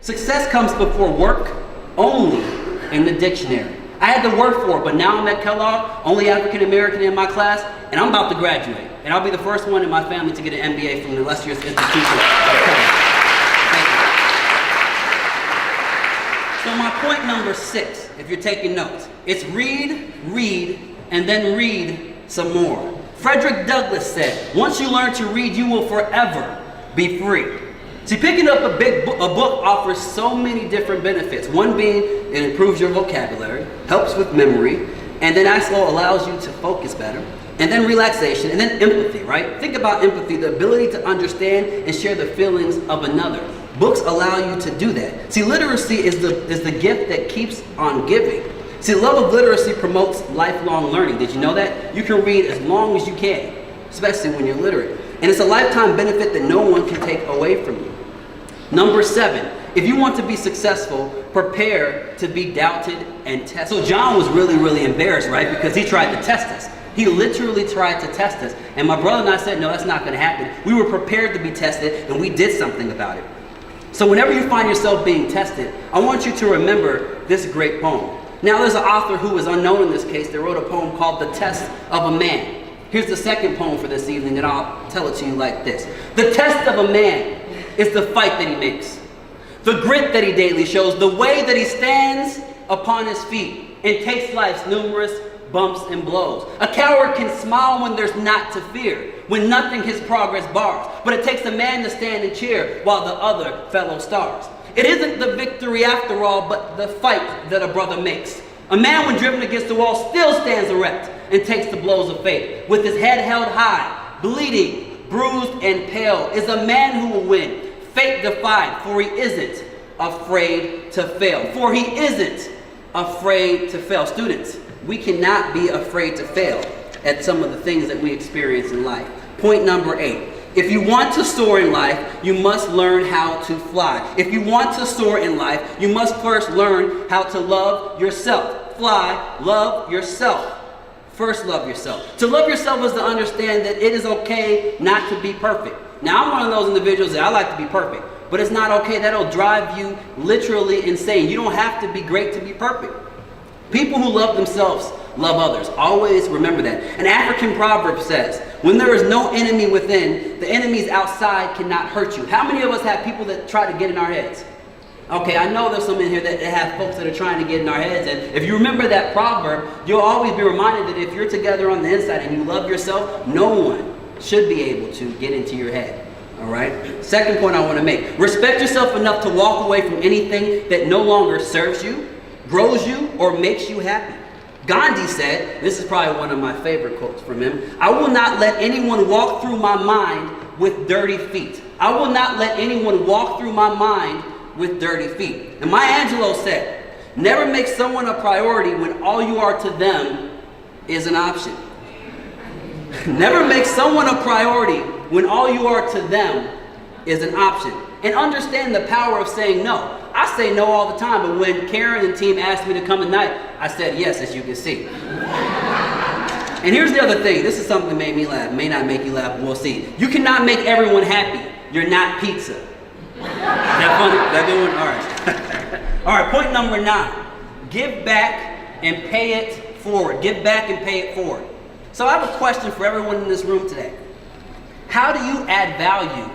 Success comes before work only in the dictionary. I had to work for it, but now I'm at Kellogg, only African American in my class, and I'm about to graduate. And I'll be the first one in my family to get an MBA from the illustrious institution of Kellogg. Thank you. So my point number 6, if you're taking notes, it's read, and then read some more. Frederick Douglass said, once you learn to read, you will forever be free. See, picking up a book offers so many different benefits. One being it improves your vocabulary, helps with memory, and then also allows you to focus better. And then relaxation, and then empathy, right? Think about empathy, the ability to understand and share the feelings of another. Books allow you to do that. See, literacy is the gift that keeps on giving. See, the love of literacy promotes lifelong learning. Did you know that? You can read as long as you can, especially when you're literate. And it's a lifetime benefit that no one can take away from you. Number 7, if you want to be successful, prepare to be doubted and tested. So John was really embarrassed, right? Because he tried to test us. He literally tried to test us. And my brother and I said, no, that's not going to happen. We were prepared to be tested, and we did something about it. So whenever you find yourself being tested, I want you to remember this great poem. Now, there's an author who is unknown in this case that wrote a poem called The Test of a Man. Here's the second poem for this evening, and I'll tell it to you like this. The test of a man is the fight that he makes, the grit that he daily shows, the way that he stands upon his feet and takes life's numerous bumps and blows. A coward can smile when there's not to fear, when nothing his progress bars. But it takes a man to stand and cheer while the other fellow stars. It isn't the victory after all, but the fight that a brother makes. A man when driven against the wall still stands erect and takes the blows of fate. With his head held high, bleeding, bruised and pale, is a man who will win. Fate defied, for he isn't afraid to fail. For he isn't afraid to fail. Students, we cannot be afraid to fail at some of the things that we experience in life. Point number 8. If you want to soar in life, you must learn how to fly. If you want to soar in life, you must first learn how to love yourself. Fly, love yourself. First, love yourself. To love yourself is to understand that it is okay not to be perfect. Now, I'm one of those individuals that I like to be perfect, but it's not okay. That'll drive you literally insane. You don't have to be great to be perfect. People who love themselves love others. Always remember that. An African proverb says, when there is no enemy within, the enemies outside cannot hurt you. How many of us have people that try to get in our heads? Okay, I know there's some in here that have folks that are trying to get in our heads, and if you remember that proverb, you'll always be reminded that if you're together on the inside and you love yourself, no one should be able to get into your head. All right? Second point I want to make. Respect yourself enough to walk away from anything that no longer serves you, grows you, or makes you happy. Gandhi said, this is probably one of my favorite quotes from him, I will not let anyone walk through my mind with dirty feet. I will not let anyone walk through my mind with dirty feet. And Maya Angelou said, never make someone a priority when all you are to them is an option. Never make someone a priority when all you are to them is an option. And understand the power of saying no. I say no all the time, but when Karen and team asked me to come tonight, I said yes, as you can see. And here's the other thing. This is something that made me laugh. May not make you laugh, but we'll see. You cannot make everyone happy. You're not pizza. That funny? That good one? All right. All right, point number 9. Give back and pay it forward. Give back and pay it forward. So I have a question for everyone in this room today. How do you add value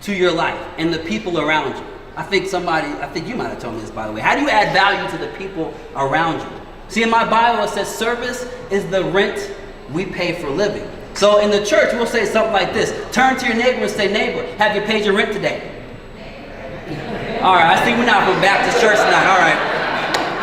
to your life and the people around you? I think you might have told me this, by the way. How do you add value to the people around you? See, in my Bible, it says service is the rent we pay for living. So in the church, we'll say something like this. Turn to your neighbor and say, neighbor, have you paid your rent today? All right, I think we're not from Baptist church tonight. All right.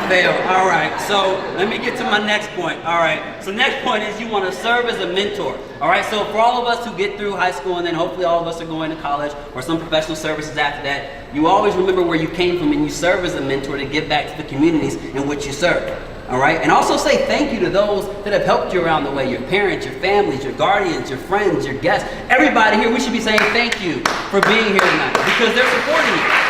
Fail. All right, so let me get to my next point. All right, so next point is you want to serve as a mentor. All right, so for all of us who get through high school and then hopefully all of us are going to college or some professional services after that, you always remember where you came from and you serve as a mentor to give back to the communities in which you serve. All right, and also say thank you to those that have helped you around the way, your parents, your families, your guardians, your friends, your guests. Everybody here, we should be saying thank you for being here tonight because they're supporting you.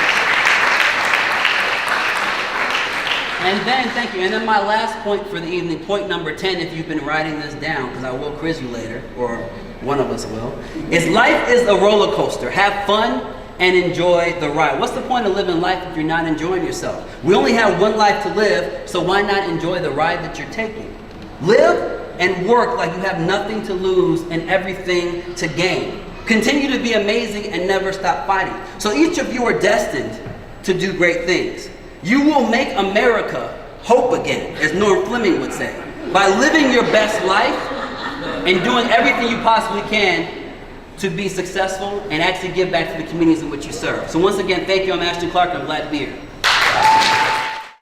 And then, thank you. And then my last point for the evening, point number 10, if you've been writing this down, because I will quiz you later, or one of us will, is life is a roller coaster. Have fun and enjoy the ride. What's the point of living life if you're not enjoying yourself? We only have one life to live, so why not enjoy the ride that you're taking? Live and work like you have nothing to lose and everything to gain. Continue to be amazing and never stop fighting. So each of you are destined to do great things. You will make America hope again, as Norm Fleming would say, by living your best life and doing everything you possibly can to be successful and actually give back to the communities in which you serve. So once again, thank you. I'm Ashton Clark. I'm glad to be here.